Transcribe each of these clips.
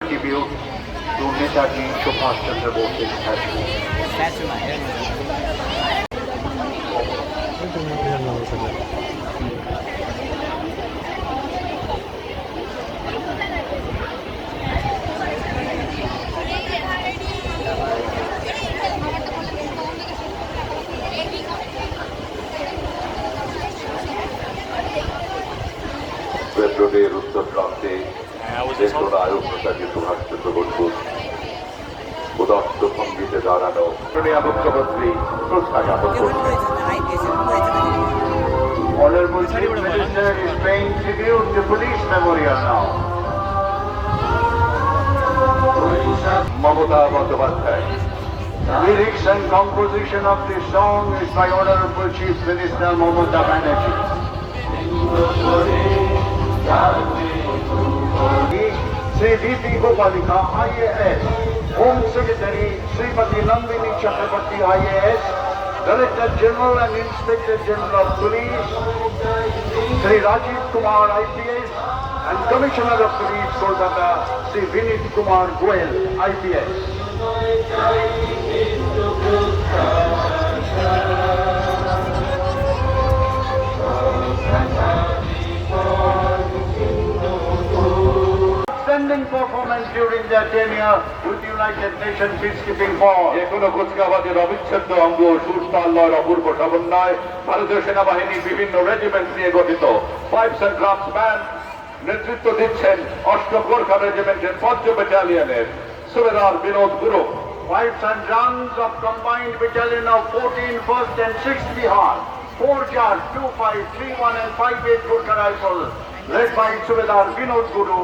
tribute to Netaji Subhash Chandra Bose's statue. পেট্রোলের উত্তর প্রান্তে দেশের নায়ক নেতাজি সুভাষ চন্দ্র বসু উদাত্ত ভঙ্গিতে দাঁড়ানো মুখ্যমন্ত্রী শ্রদ্ধা জ্ঞাপন করছেন। Honorable Chief Minister is paying tribute to police memorial now. Mamata Bandyopadhyay. Lyrics and composition of this song is by Honorable Chief Minister Mamata Banerjee. Sri V.P. Gopalika, IAS, Home Secretary Srimati Nandini Chakrabarti, IAS, Director General and Inspector General of Police, Sri Rajiv Kumar, IPS, and Commissioner of Police, Kolkata, Sri Vinit Kumar Goel, IPS. Outstanding performance during their tenure with United Nations Peacekeeping Force. এখনো কুচকাওয়াজের অবিচ্ছেদ্য অঙ্গ সুরতাল্লয়ের অপূর্ব সমন্বয় ভারতীয় সেনাবাহিনীর বিভিন্ন regiment নিয়ে গঠিত pipes and drums band নেতৃত্ব দিচ্ছেন 8ম গোর্খা রেজিমেন্টের 5ম ব্যাটালিয়নের সুবেদার বিনোদ গুরু। Pipes and drums of combined battalion of 14 1st and 6th Bihar, 4 Jar, 2, 5, 3, 1 and 5, 8 Gurkha Rifle, led by Subedar Vinod Guru,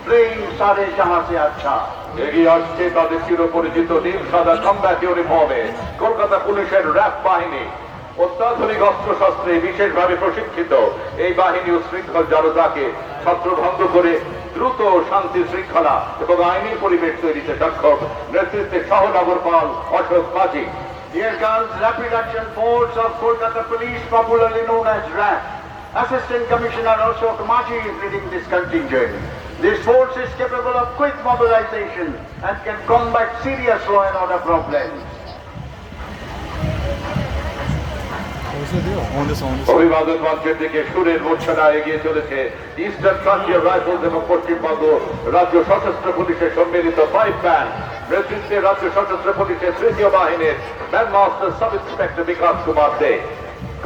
playing Sare Jahan Se Acha. এগিয়ে আসছে তাদের চিরপরিচিত নীল সাদা কমব্যাট ইউনিফর্মে কলকাতা পুলিশের RAB বাহিনী। অত্যাধুনিক অস্ত্রশস্ত্রে বিশেষভাবে প্রশিক্ষিত এই বাহিনী ও শৃঙ্খল জনতাকে ছত্রভঙ্গ করে দ্রুত শান্তি শৃঙ্খলা এবং আইনি পরিবেশ তৈরিতে সক্ষম নেতৃত্বে সহনগরপাল অশোক কাজী। Here comes Rapid Action Force of Kolkata Police, popularly known as RAF. Assistant Commissioner Ashok Maji is leading this contingent. This force is capable of quick mobilization and can combat serious law and order problems. অভিবাদন মঞ্চের দিকে সুরের মূর্ছনা এগিয়ে চলেছে eastern frontier rifles এবং পশ্চিমবঙ্গ রাজ্য সশস্ত্র পুলিশের সম্মিলিত 5 ব্যান্ড নেতৃত্বে রাজ্য সশস্ত্র পুলিশের 3য় বাহিনীর band master sub inspector Bikash Kumar Dey.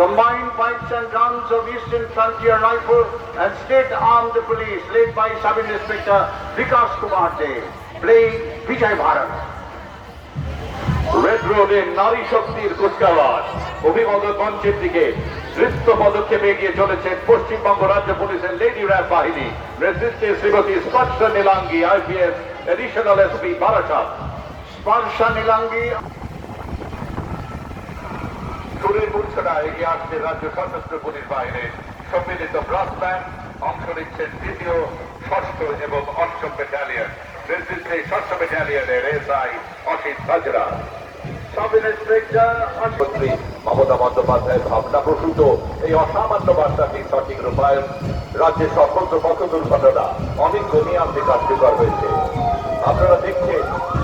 Combined pipes and drums of Eastern Frontier Rifle and State Armed Police led by Sub Inspector Vikas Kumar De, playing Vijay Bharat. Red রোডে নারী শক্তির কুচকাওয়াজ অভিবাদন মঞ্চের দিকে দ্রুত পদক্ষেপে এগিয়ে চলেছেন পশ্চিমবঙ্গ রাজ্য পুলিশের লেডি র্যাব বাহিনী নেতৃত্বে শ্রীমতী স্পর্শ Nilangi, IPS, additional SP Barasat. Sparsha Nilangi. সুরের মূর্ছনা এগিয়ে আসছে রাজ্য সশস্ত্র পুলিশ বাহিনীর সম্মিলিত ব্রাস ব্যান্ড। অংশ নিচ্ছেন 2য়, 6ষ্ঠ এবং 8ম ব্যাটালিয়ন নেতৃত্বে 6ষ্ঠ ব্যাটালিয়নের SI Asit Hazra. Sub Inspector মন্ত্রী মমতা বন্দ্যোপাধ্যায়ের ভাবনা প্রসূত এই অসামান্য বার্তাটি সঠিক রূপায়ণ রাজ্যের সকল পথ দুর্ঘটনা অনেক কমিয়ে আনতে কার্যকর হয়েছে। আপনারা দেখছেন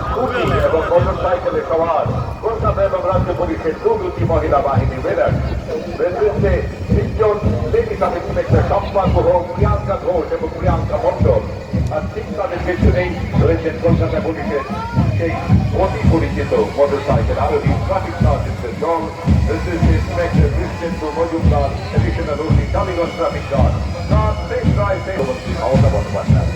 স্কুটি এবং মোটর সাইকেলে সওয়ার কলকাতা এবং রাজ্য পুলিশের 2 মহিলা বাহিনী বেরার নেতৃত্বে 3জন লেডি সাব ইন্সপেক্টর সম্মান মোহন, প্রিয়াঙ্কা ঘোষ এবং প্রিয়াঙ্কা মন্ডল। আর ঠিক তাদের পেছনেই রয়েছেন কলকাতা পুলিশের সেই অতি পরিচিত মোটর সাইকেল আরোহী ট্রাফিক সার্জেন্টের দল নেতৃত্বে inspector Krishnendu Majumdar, additional OC Tollygunge traffic guard. তার শেষ রায় মুখ্যমন্ত্রী Mamata Bandyopadhyay.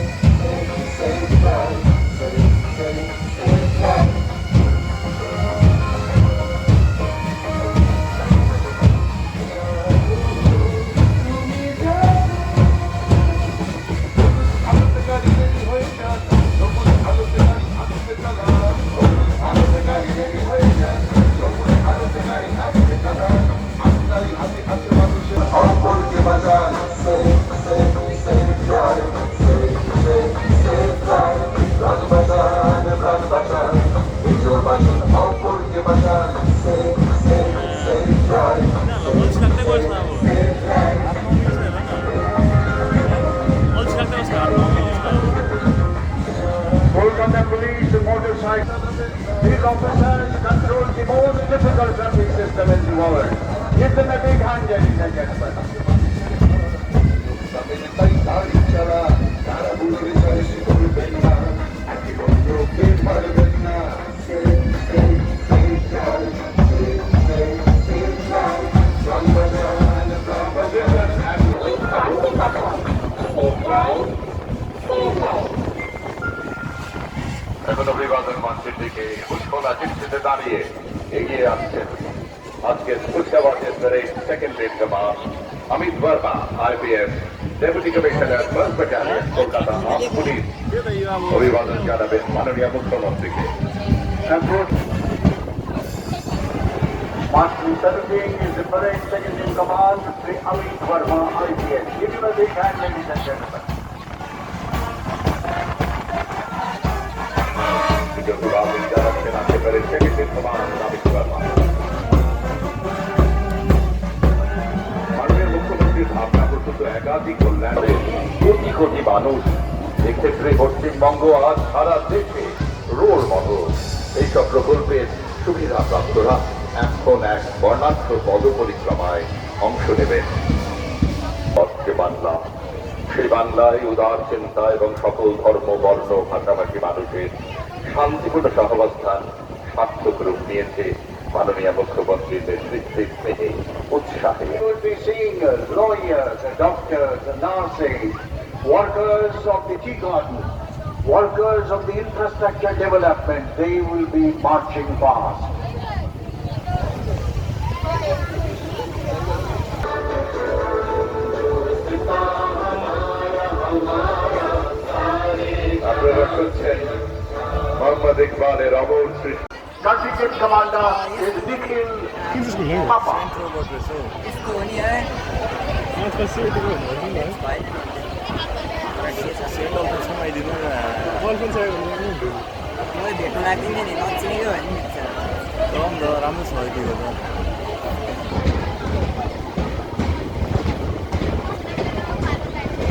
Kolkata Police motorcycle. These officers control the most difficult traffic system in the world. Give them a big hand, ladies and gentlemen. এখন অভিবাদন মঞ্চের দিকে উৎখোলা চিঠিতে দাঁড়িয়ে এগিয়ে আসছেন আজকের কুচকাওয়াজের secondary command Amit Barma IPS deputy commissioner first battalion Kolkata armed police অভিবাদন জানাবেন মাননীয় মুখ্যমন্ত্রীকে। Marshal saluting is the parade second in command, Sri Amit Verma, IPS. Give him a big hand, ladies and gentlemen. অভিবাদন জানাচ্ছেন একেবারে সেকেন্ডারি কমান্ড অমিত বর্মা। মাননীয় মুখ্যমন্ত্রীর ভাবনা প্রস্তুত একাধিক কল্যাণের কোটি কোটি মানুষ এক্ষেত্রে পশ্চিমবঙ্গ আজ সারা দেশে রোল মডেল। এইসব প্রকল্পের সুবিধা প্রাপ্তরা এখন এক বর্ণাঢ্য পদ পরিক্রমায় অংশ নেবেন। অর্থে বাংলা, সেই বাংলায় উদার চিন্তা এবং সকল ধর্ম বর্ণ ভাষাভাষী মানুষের শান্তিপূর্ণ সহাবস্থান সার্থক রূপ নিয়েছে মাননীয় মুখ্যমন্ত্রীর নেতৃত্বে স্নেহে উৎসাহে। You will be singers, lawyers, and doctors, and nurses, workers of the tea garden, workers of the infrastructure development. They will be marching past. আপনারা শুনছেন মোহাম্মদ ইকবালের অমর সৃষ্টি। Contingent commander is Nikhil Papa. इसको हो नहीं है मैले भेट्नु लाग्दैन नि नचिनेको भयो नि राम्रो छ अहिले त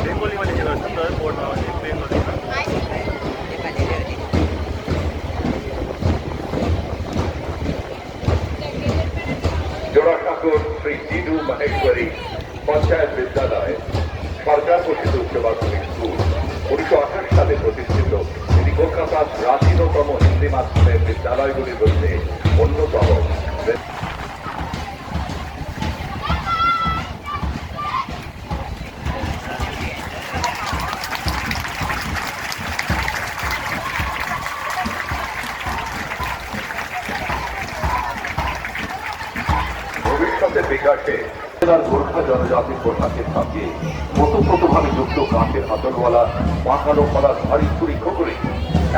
बेङ्गोलीमा लेखेर छ नि त बोर्डमा बेङ्गोली জোড়াসাঁকোর শ্রী জিডু মাহেশ্বরী পঞ্চায়েত বিদ্যালয় সরকার পোষিত উচ্চ মাধ্যমিক স্কুল 1928 সালে প্রতিষ্ঠিত। এটি কলকাতার প্রাচীনতম হিন্দি মাধ্যমের বিদ্যালয়গুলির মধ্যে অন্যতম। ভবিষ্যতের বিকাশে জেলার গোর্খা জনজাতির পোশাকের সঙ্গে ওতপ্রোতভাবে যুক্ত কাঠের হাতলওয়ালা পাকানো কলার ভারী ছুরি খোকরি।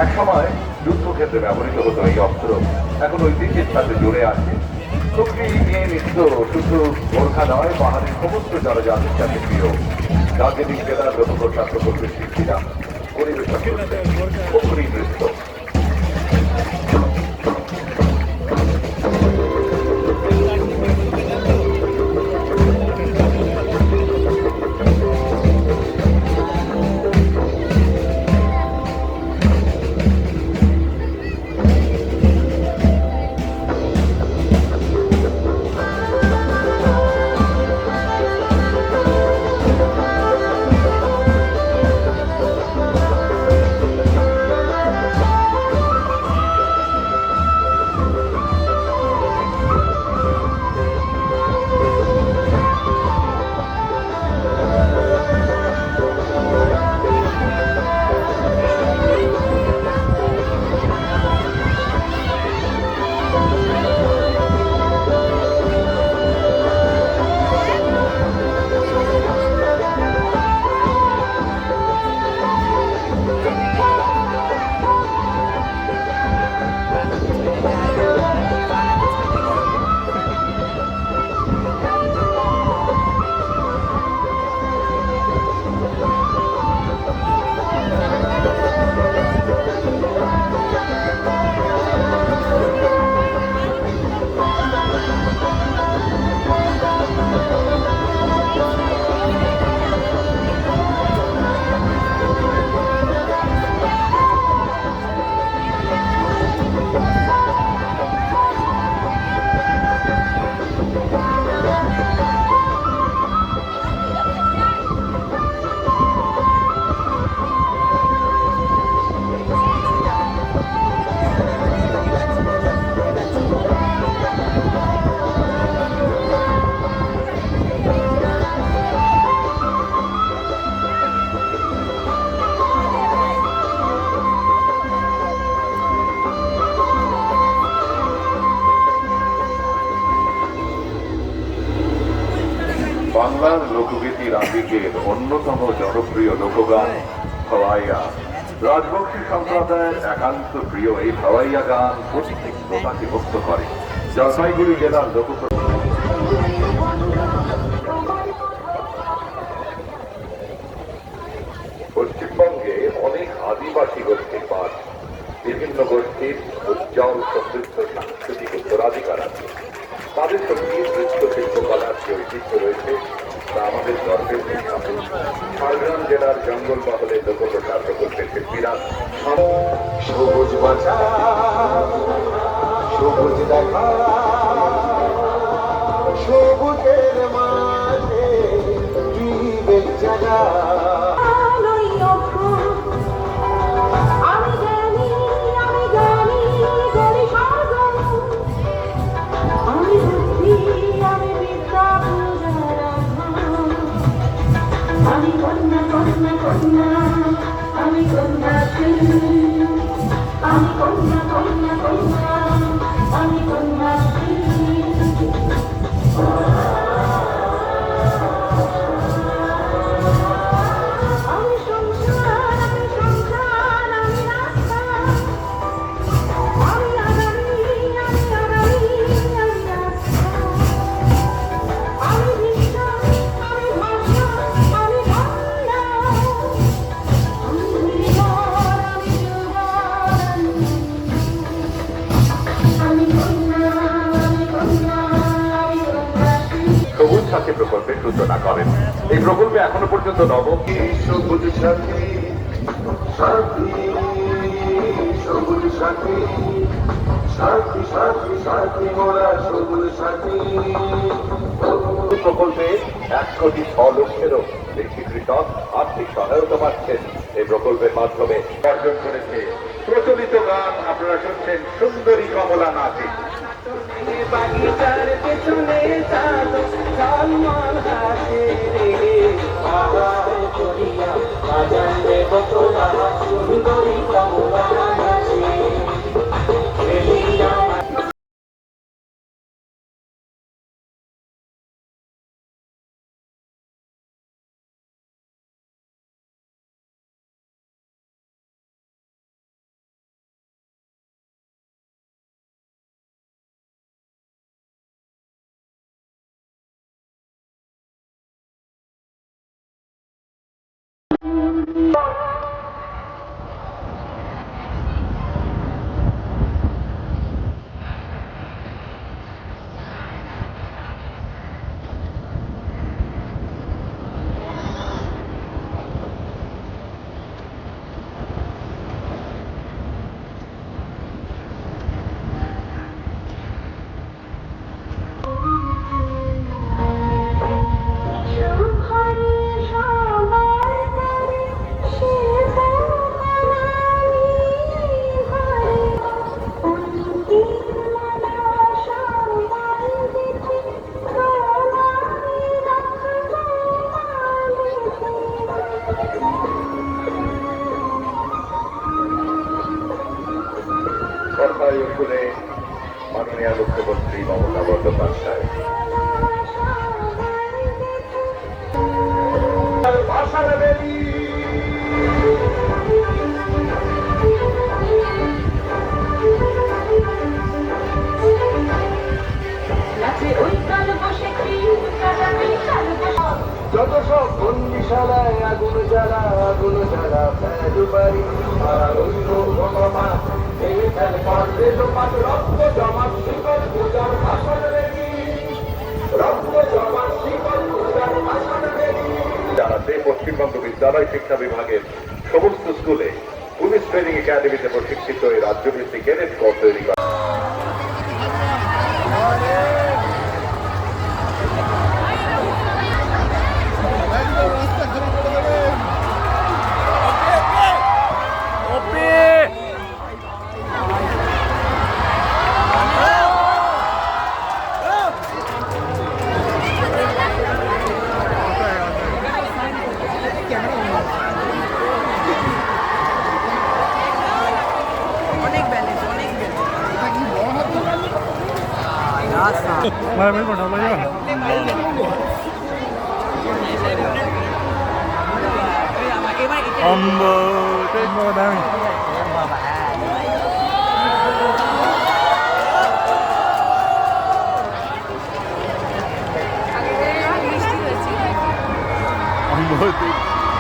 একসময় যুদ্ধক্ষেত্রে ব্যবহৃত হতো এই অস্ত্র এখন ঐতিহ্যের সাথে জুড়ে আছে। খুবই নিয়ে নৃত্য শুধু গোর্খা নয়, পাহাড়ের সমস্ত জনজাতির সাথে প্রিয়। দার্জিলিং জেলার লোককথা প্রকল্পের শিল্পীরা পরিবেশন করছেন খোকরি নৃত্য। বাংলার লোকগীতির আদিকের অন্যতম জনপ্রিয় লোকগান ভাওয়াইয়া। রাজবংশী সম্প্রদায়ের একান্ত প্রিয় এই ভাওয়াইয়া গান প্রত্যেক শ্রোতাকে মুক্ত করে। জলপাইগুড়ি জেলার পশ্চিমবঙ্গে অনেক আদিবাসী গোষ্ঠীর বাস। বিভিন্ন গোষ্ঠীর উজ্জ্বল সমৃদ্ধ সাংস্কৃতিক উত্তরাধিকার আছে। তাদের সঙ্গীত নৃত্য শিল্পকলার যে ঐতিহ্য রয়েছে তা আমাদের গর্বের বিষয়। ঝাড়গ্রাম জেলার জঙ্গল মহলে লোকপ্রচার প্রকল্পের শিল্পীরা সবুজ বাঁচা সবুজ দেখা সবুজের মাঝে বিবেক জাগা। সবুজ সাথী প্রকল্পের সূচনা করেন। এই প্রকল্পে এখনো পর্যন্ত নবম সবুজ সাথী সাথী সবুজ সাথী সাথী সাথী সাথী মোরা সবুজ সাথী। প্রকল্পে 1,06,00,000-এরও বেশি কৃষক আর্থিক সহায়তা পাচ্ছেন। এই প্রকল্পের মাধ্যমে অর্জন করেছে প্রচলিত গান আপনারা শুনছেন সুন্দরী কমলা নাচে। বাগিচার পেছনে সালমান হাসে রে আহার করিয়া বাজান রে বতলা সুন্দরী কমলা নাচে। সরকারি উদ্যোগে মাননীয় মুখ্যমন্ত্রী মমতা বন্দ্যোপাধ্যায় ভাষার বেলি যত সব বন্দিশালায় আগুন জ্বালা ফেলুবারি আর অন্য ভগবা এই ফেল পারলে লোপাত রক্ত জমা শিকল পূজার ভাষণ রেডি রক্ত জমা শিকল পূজার ভাষণ রেডি। জানাতে পশ্চিমবঙ্গ বিদ্যালয় শিক্ষা বিভাগের সমস্ত স্কুলে পুলিশ ট্রেনিং একাডেমিতে প্রশিক্ষিত এই রাজ্যভিত্তিক ক্যাডেট কোর তৈরি করা। Vale, me he cortado ya. 엄마 다음이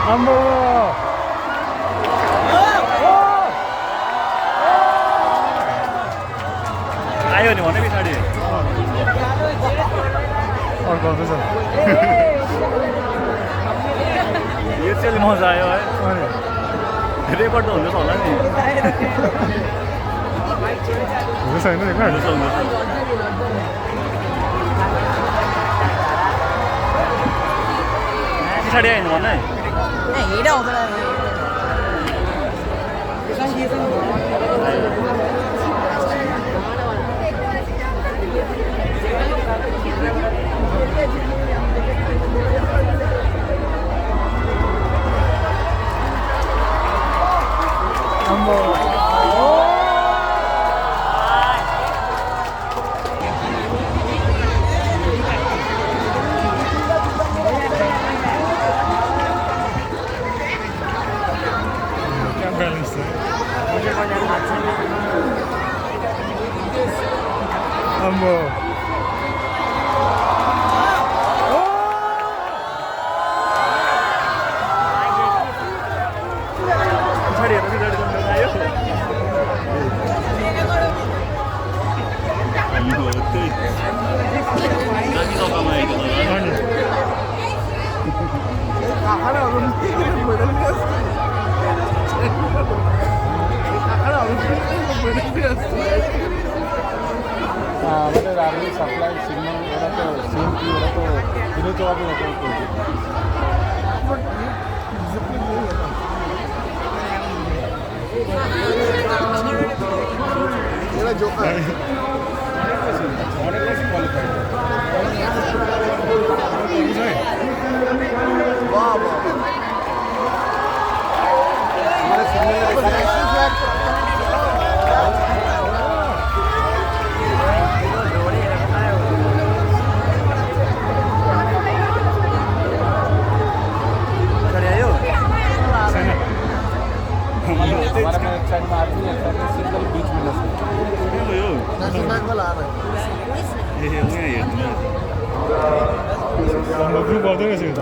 엄마 आयो नि भने पछाडि अर्को आउँदैछ यो चाहिँ मजा आयो है रेकर्ड त हुँदैछ होला नि हुँदैछ होइन रेकर्ड पछाडि आएन भने हिँडा हुँदैन Ambo. पछाडि हेर्नु गाडी चल्नु आयो त्यही दामी जग्गामा आएको আমাদের আর্মি সাপ্লাই সিগন্যাল ওরা তো সিএমপি ওরা তো দিনে চলাচল করছে এরা জোকার অনেক বেশি কোয়ালিফাইড বাহ বাহ আমরা সিগন্যাল हमारा में एक साइड में आदमी एक साइड में सिंगल बीच में नस्ल नेशनल बैंक वाला आ रहा है ग्रुप आउँदै रहेछ यो त